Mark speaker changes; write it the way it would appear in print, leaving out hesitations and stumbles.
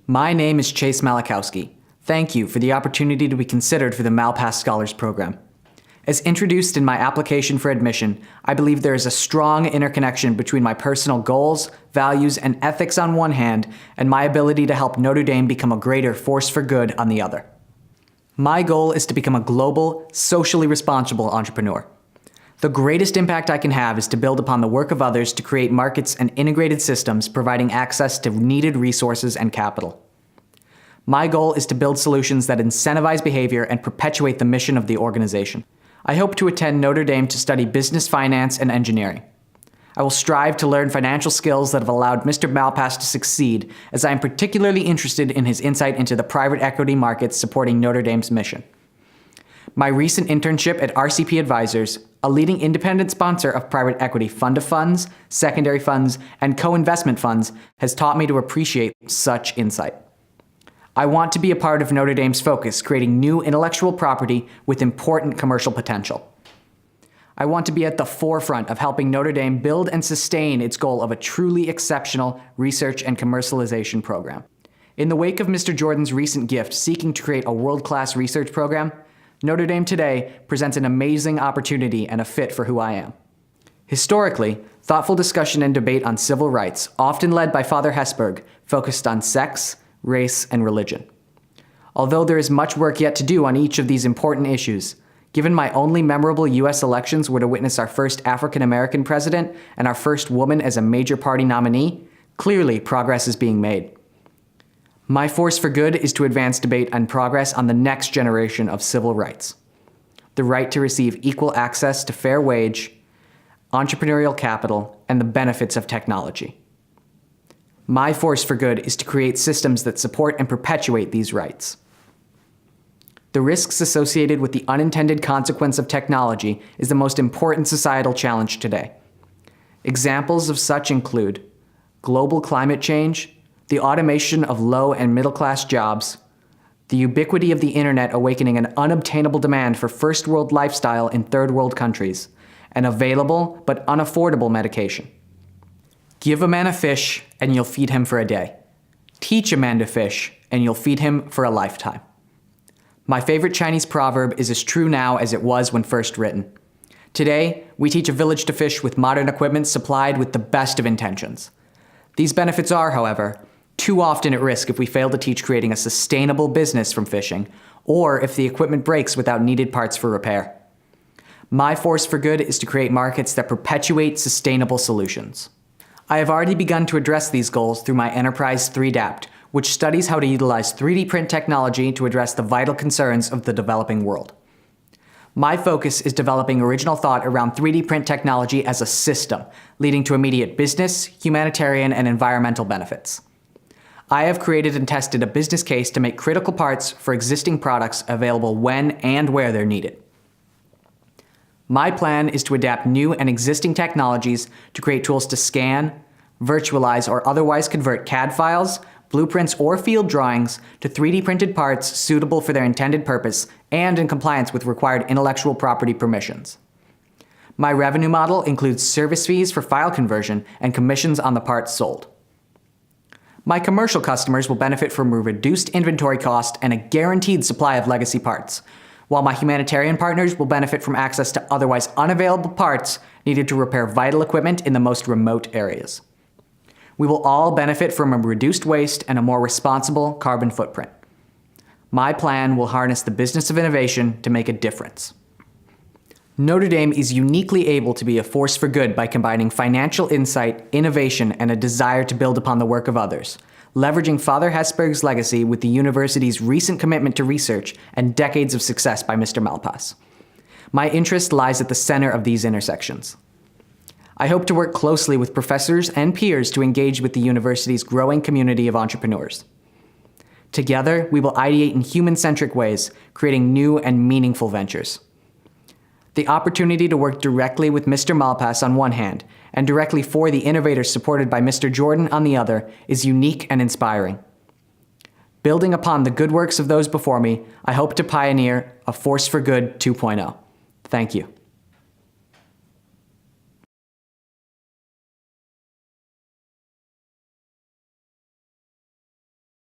Speaker 1: My name is Chase Malackowski. Thank you for the opportunity to be considered for the Malpass Scholars Program. As introduced in my application for admission, I believe there is a strong interconnection between my personal goals, values, and ethics on one hand, and my ability to help Notre Dame become a greater force for good on the other. My goal is to become a global, socially responsible entrepreneur. The greatest impact I can have is to build upon the work of others to create markets and integrated systems providing access to needed resources and capital. My goal is to build solutions that incentivize behavior and perpetuate the mission of the organization. I hope to attend Notre Dame to study business, finance, and engineering. I will strive to learn financial skills that have allowed Mr. Malpass to succeed, as I am particularly interested in his insight into the private equity markets supporting Notre Dame's mission. My recent internship at RCP Advisors, a leading independent sponsor of private equity fund of funds, secondary funds, and co-investment funds, has taught me to appreciate such insight. I want to be a part of Notre Dame's focus, creating new intellectual property with important commercial potential. I want to be at the forefront of helping Notre Dame build and sustain its goal of a truly exceptional research and commercialization program. In the wake of Mr. Jordan's recent gift seeking to create a world-class research program, Notre Dame today presents an amazing opportunity and a fit for who I am. Historically, thoughtful discussion and debate on civil rights, often led by Father Hesburgh, focused on sex, race, and religion. Although there is much work yet to do on each of these important issues, given my only memorable U.S. elections were to witness our first African-American president and our first woman as a major party nominee, clearly progress is being made. My force for good is to advance debate and progress on the next generation of civil rights. The right to receive equal access to fair wage, entrepreneurial capital, and the benefits of technology. My force for good is to create systems that support and perpetuate these rights. The risks associated with the unintended consequence of technology is the most important societal challenge today. Examples of such include global climate change, the automation of low and middle-class jobs, the ubiquity of the internet awakening an unobtainable demand for first-world lifestyle in third-world countries, and available but unaffordable medication. Give a man a fish, and you'll feed him for a day. Teach a man to fish, and you'll feed him for a lifetime. My favorite Chinese proverb is as true now as it was when first written. Today, we teach a village to fish with modern equipment supplied with the best of intentions. These benefits are, however, too often at risk if we fail to teach creating a sustainable business from fishing, or if the equipment breaks without needed parts for repair. My force for good is to create markets that perpetuate sustainable solutions. I have already begun to address these goals through my enterprise 3DAPT, which studies how to utilize 3D print technology to address the vital concerns of the developing world. My focus is developing original thought around 3D print technology as a system, leading to immediate business, humanitarian, and environmental benefits. I have created and tested a business case to make critical parts for existing products available when and where they're needed. My plan is to adapt new and existing technologies to create tools to scan, virtualize, or otherwise convert CAD files, blueprints, or field drawings to 3D printed parts suitable for their intended purpose and in compliance with required intellectual property permissions. My revenue model includes service fees for file conversion and commissions on the parts sold. My commercial customers will benefit from a reduced inventory cost and a guaranteed supply of legacy parts, while my humanitarian partners will benefit from access to otherwise unavailable parts needed to repair vital equipment in the most remote areas. We will all benefit from a reduced waste and a more responsible carbon footprint. My plan will harness the business of innovation to make a difference. Notre Dame is uniquely able to be a force for good by combining financial insight, innovation, and a desire to build upon the work of others, leveraging Father Hesburgh's legacy with the university's recent commitment to research and decades of success by Mr. Malpass. My interest lies at the center of these intersections. I hope to work closely with professors and peers to engage with the university's growing community of entrepreneurs. Together, we will ideate in human-centric ways, creating new and meaningful ventures. The opportunity to work directly with Mr. Malpass on one hand, and directly for the innovators supported by Mr. Jordan on the other, is unique and inspiring. Building upon the good works of those before me, I hope to pioneer a Force for Good 2.0. Thank you.